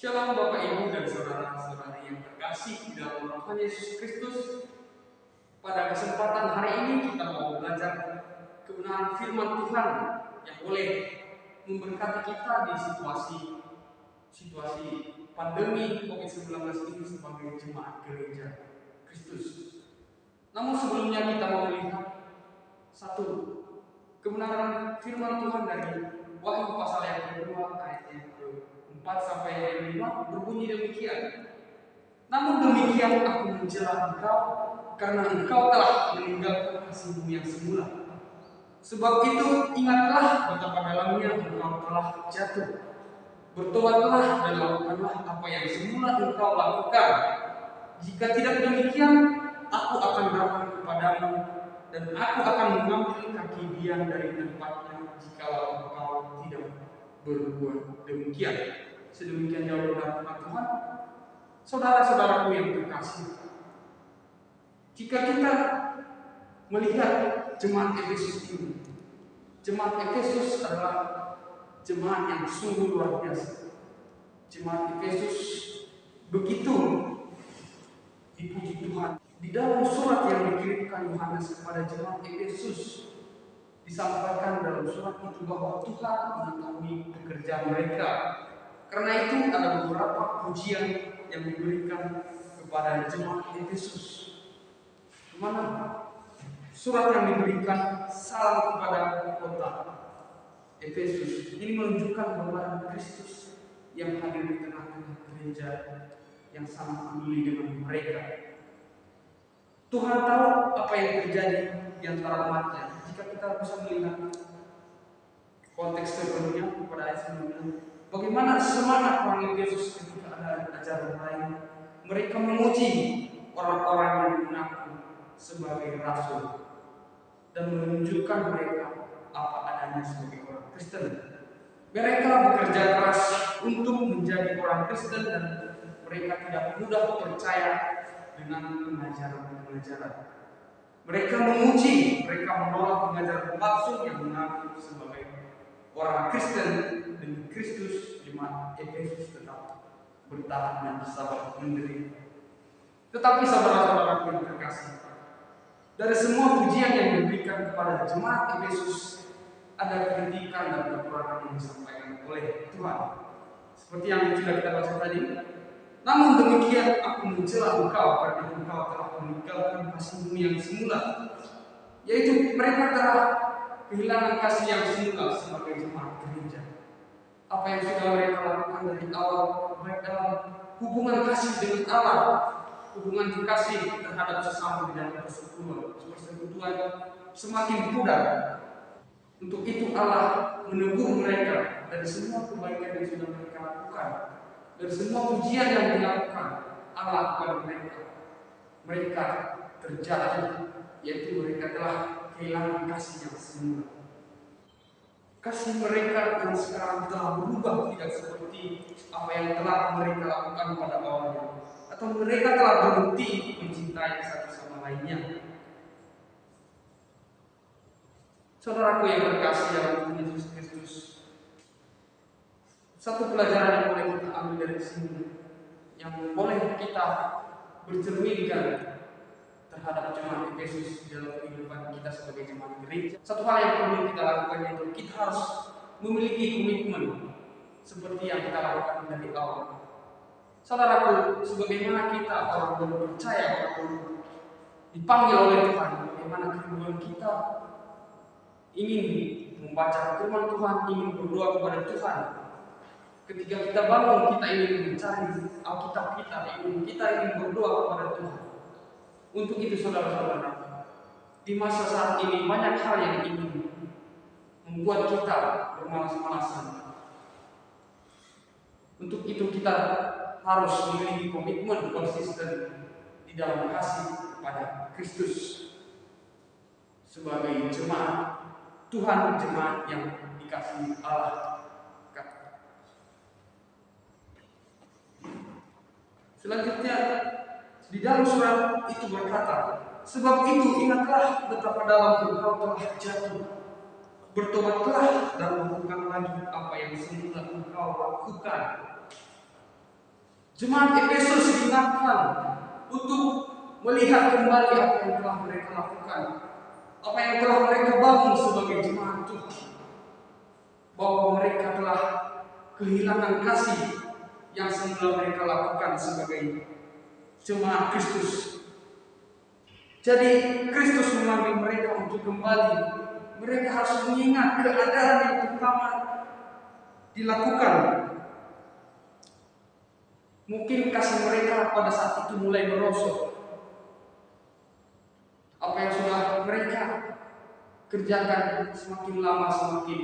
Shalom Bapak Ibu dan saudara-saudari yang terkasih di dalam Tuhan Yesus Kristus. Pada kesempatan hari ini kita mau belajar kebenaran firman Tuhan yang boleh memberkati kita di situasi pandemi COVID-19 ini sebagai jemaat gereja Kristus. Namun sebelumnya kita mau melihat satu kebenaran firman Tuhan dari Wahyu pasal yang kedua ayat yang ke-4 sampai ayat 5 berbunyi demikian. Namun demikian aku mencela engkau karena engkau telah meninggalkan kasihmu yang semula. Sebab itu ingatlah betapa dalamnya engkau telah jatuh. Bertobatlah dan lakukanlah apa yang semula engkau lakukan. Jika tidak demikian, aku akan datang kepadamu dan aku akan mengambil kaki Dian dari tempatnya jikalau engkau tidak berbuat demikian. Sedemikian jauh dari Tuhan. Saudara-saudaraku yang terkasih, jika kita melihat jemaat Efesus ini, jemaat Efesus adalah jemaat yang sungguh luar biasa. Jemaat Efesus begitu dipuji Tuhan. Di dalam surat yang dikirimkan Yohanes kepada jemaat Efesus disampaikan dalam surat itu bahwa Tuhan mengetahui pekerjaan mereka. Karena itu ada beberapa pujian yang diberikan kepada jemaat Efesus. Di mana surat yang diberikan salam kepada kota Efesus ini menunjukkan gambaran Kristus yang hadir di tengah-tengah gereja yang sangat peduli dengan mereka. Tuhan tahu apa yang terjadi di antara umatnya. Jika kita bisa melihat konteks sebelumnya pada ayat sebelumnya, bagaimana semangat orang Yesus ketika ada ajaran lain, mereka memuji orang-orang yang mengaku sebagai rasul dan menunjukkan mereka apa adanya sebagai orang Kristen. Mereka bekerja keras untuk menjadi orang Kristen dan mereka tidak mudah percaya dengan pengajaran-pengajaran. Mereka memuji, mereka menolak pengajaran palsu yang mengaku sebagai orang Kristen. Demi Kristus, jemaat Efesus tetap bertahan dan sabar menderita. Tetapi saudara-saudara yang terkasih, dari semua pujian yang diberikan kepada jemaat Efesus, ada kritikan dan kekurangan yang disampaikan oleh Tuhan. Seperti yang sudah kita baca tadi. Namun demikian aku mencela engkau karena engkau telah meninggalkan kasihmu yang semula. Yaitu mereka telah kehilangan kasih yang semula sebagai jemaat gereja. Apa yang sudah mereka lakukan dari awal, baik dalam hubungan kasih dengan Allah, hubungan kasih terhadap sesama di dalam persekutuan semakin pudar. Untuk itu Allah menegur mereka dari semua kebaikan yang sudah mereka lakukan, dari semua pujian yang dilakukan Allah kepada mereka. Mereka terjatuh, yaitu mereka telah kehilangan kasih yang semula. Kasih mereka yang sekarang telah berubah, tidak seperti apa yang telah mereka lakukan pada awalnya, atau mereka telah berhenti mencintai satu sama lainnya. Saudaraku yang terkasih dalam Tuhan Yesus Kristus, satu pelajaran yang boleh kita ambil dari sini, yang boleh kita bercerminkan terhadap jemaat Efesus dalam kehidupan kita sebagai jemaat gereja. Satu hal yang perlu kita lakukan yaitu kita harus memiliki komitmen seperti yang kita lakukan dari awal. Saudaraku, sebagaimana kita orang baru percaya, orang baru dipanggil oleh Tuhan, bagaimana kerinduan kita ingin membaca firman Tuhan, ingin berdoa kepada Tuhan. Ketika kita bangun, kita ingin mencari Alkitab kita ingin berdoa kepada Tuhan. Untuk itu saudara-saudara, di masa saat ini banyak hal yang ingin membuat kita bermalas-malasan. Untuk itu kita harus memiliki komitmen konsisten di dalam kasih kepada Kristus sebagai jemaat Tuhan, jemaat yang dikasihi Allah. Selanjutnya di dalam surat itu berkata, sebab itu ingatlah betapa dalam engkau telah jatuh. Bertobatlah dan lakukan lagi apa yang semula engkau lakukan. Jemaat Efesus diingatkan untuk melihat kembali apa yang telah mereka lakukan, apa yang telah mereka bangun sebagai jemaat Tuhan, bahwa mereka telah kehilangan kasih yang semula mereka lakukan sebagai jemaat Kristus. Jadi Kristus memanggil mereka untuk kembali. Mereka harus mengingat keadaan yang pertama dilakukan. Mungkin kasih mereka pada saat itu mulai merosot. Apa yang sudah mereka kerjakan semakin lama semakin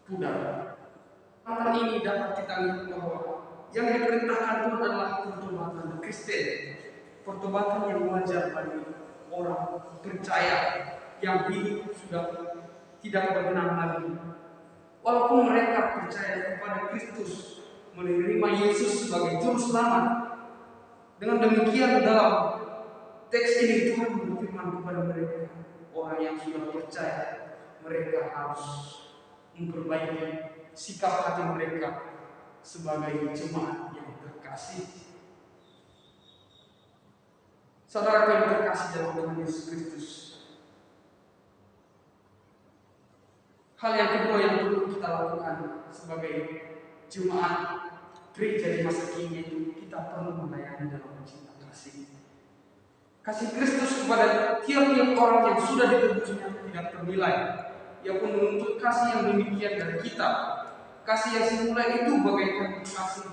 pudar. Hal ini dapat kita lihat bahwa yang diperintahkan itu adalah pertobatan Kristen, pertobatan yang wajar bagi orang percaya yang hidup sudah tidak berkenan lagi. Walaupun mereka percaya kepada Kristus, menerima Yesus sebagai juru selamat, dengan demikian dalam teks ini Tuhan berfirman kepada mereka, orang yang sudah percaya, mereka harus memperbaiki sikap hati mereka sebagai jemaat yang terkasih. Saudara yang terkasih dalam Tuhan Yesus Kristus, hal yang kedua yang perlu kita lakukan sebagai jemaat gereja di masa kini itu kita perlu melayani dalam cinta kasih. Kasih Kristus kepada tiap-tiap orang yang sudah ditebusnya tidak ternilai. Ia pun menuntut kasih yang demikian dari kita. Kasih yang semula itu bagaikan kasih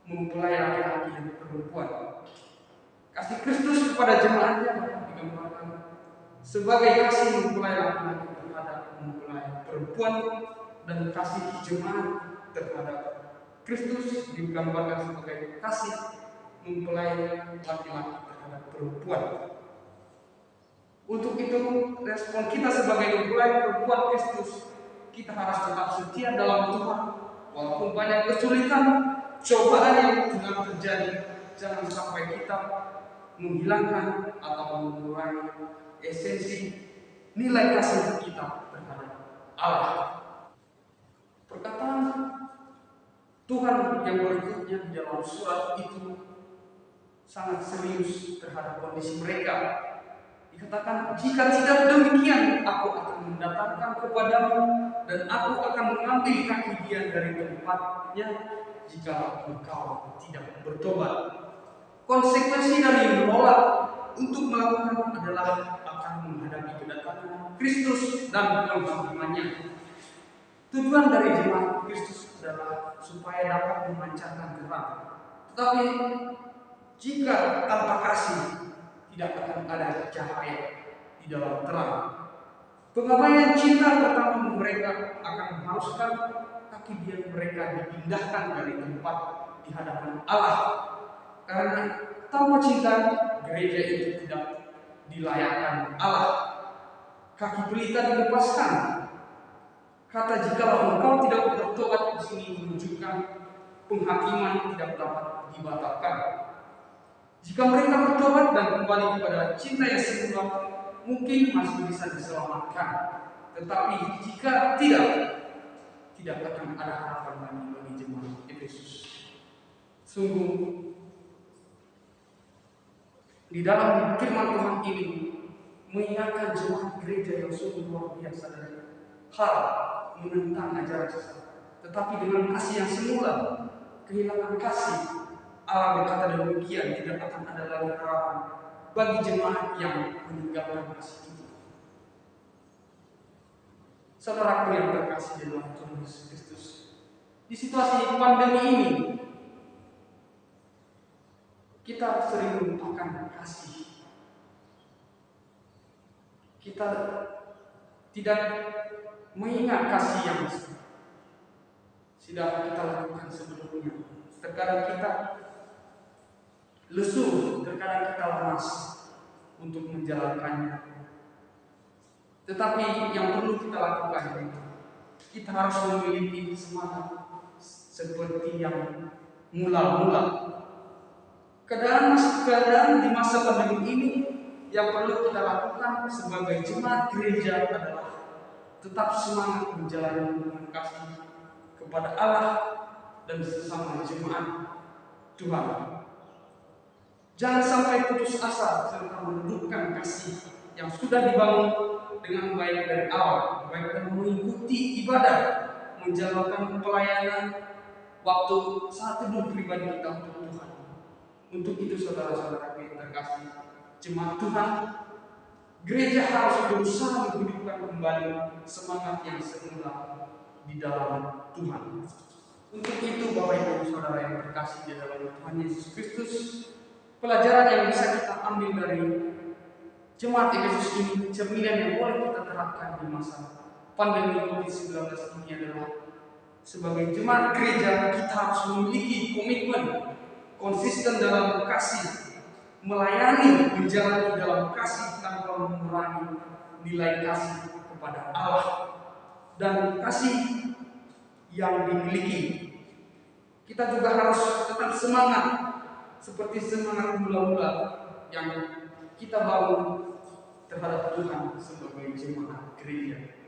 mempelai laki-laki dan perempuan. Kasih Kristus kepada jemaatnya digambarkan sebagai kasih mempelai laki-laki terhadap mempelai perempuan, dan kasih jemaat terhadap Kristus digambarkan sebagai kasih mempelai laki-laki terhadap perempuan. Untuk itu, respon kita sebagai mempelai perempuan Kristus, kita harus tetap setia dalam Tuhan. Walaupun banyak kesulitan, cobaan yang sedang terjadi, jangan sampai kita menghilangkan atau mengurangi esensi nilai kasih kita terhadap Allah. Perkataan Tuhan yang berikutnya di dalam surat itu sangat serius terhadap kondisi mereka. Dikatakan, jika tidak demikian, aku akan mendatangkan kepadamu dan aku akan mengambil kaki dia dari tempatnya jika engkau tidak bertobat. Konsekuensi dari menolak untuk melakukan adalah akan menghadapi kedatangan Kristus dan penghakimannya. Tujuan dari jemaat Kristus adalah supaya dapat memancarkan terang. Tetapi jika tanpa kasih, tidak akan ada cahaya di dalam terang. Pengabaian cinta pertama mereka akan mengharuskan kaki dia mereka dipindahkan dari tempat di hadapan Allah. Karena tanpa cinta, gereja itu tidak dilayakkan Allah. Kaki pelita dilepaskan. Kata jikalau engkau tidak bertobat di sini menunjukkan penghakiman tidak dapat dibatalkan. Jika mereka bertobat dan kembali kepada cinta yang semula, mungkin masih bisa diselamatkan. Tetapi jika tidak akan ada harapan lagi bagi jemaat Efesus. Sungguh, di dalam firman Tuhan ini mengingatkan jemaat gereja yang sungguh luar biasa dari hal menentang ajaran sesat. Tetapi dengan kasih yang semula, kehilangan kasih, Allah berkata demikian, tidak akan ada lagi harapan bagi jemaat yang meninggalkan kasih itu. Saudaraku yang terkasih dalam Tuhan Yesus Kristus, di situasi pandemi ini kita sering melupakan kasih. Kita tidak mengingat kasih yang sudah kita lakukan sebelumnya. Terkadang kita lesu, terkadang kita lemas untuk menjalankannya. Tetapi yang perlu kita lakukan itu, kita harus memiliki semangat seperti yang mula-mula. Keadaan di masa pandemi ini yang perlu kita lakukan sebagai jemaat gereja adalah tetap semangat menjalani hubungan kasih kepada Allah dan sesama jemaat Tuhan. Jangan sampai putus asa serta meredupkan kasih yang sudah dibangun dengan baik dari awal, baik dalam mengikuti ibadah, menjalankan pelayanan, waktu saat teduh pribadi kita untuk Tuhan. Untuk itu saudara-saudara yang terkasih, jemaat Tuhan, gereja harus berusaha menghidupkan kembali semangat yang semula di dalam Tuhan. Untuk itu Bapak Ibu Saudara yang terkasih di dalam Tuhan Yesus Kristus, pelajaran yang bisa kita ambil dari jemaat Efesus ini, cerminan yang boleh kita terapkan di masa pandemi COVID-19 ini adalah sebagai jemaat gereja kita harus memiliki komitmen konsisten dalam kasih, melayani, menjalani dalam kasih tanpa mengurangi nilai kasih kepada Allah dan kasih yang dimiliki. Kita juga harus tetap semangat seperti semangat mula-mula yang kita bangun terhadap Tuhan sebagai jemaat gereja.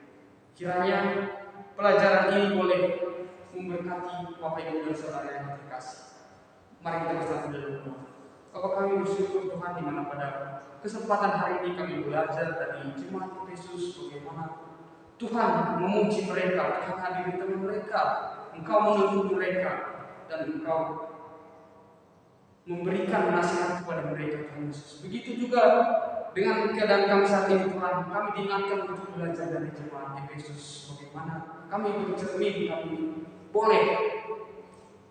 Kiranya pelajaran ini boleh memberkati Bapak Ibu dan Saudara yang terkasih. Mari kita bersatu dalam doa. Bapak kami bersyukur Tuhan di mana pada kesempatan hari ini kami belajar dari jemaat Efesus bagaimana Tuhan memuji mereka, Tuhan hadir di tengah mereka, Engkau menuntun mereka, dan Engkau memberikan nasihat kepada mereka Tuhan Yesus. Begitu juga dengan keadaan kami saat ini Tuhan, kami diingatkan untuk belajar dari jemaat Efesus bagaimana kami bercermin, kami boleh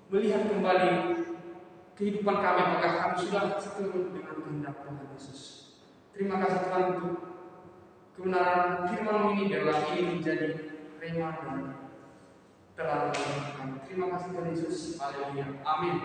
melihat kembali kehidupan kami apakah kami sudah seturut dengan kehendak Tuhan Yesus. Terima kasih Tuhan untuk kebenaran firman ini adalah ini menjadi rema dan terang. Terima kasih Tuhan Yesus. Haleluya. Amin.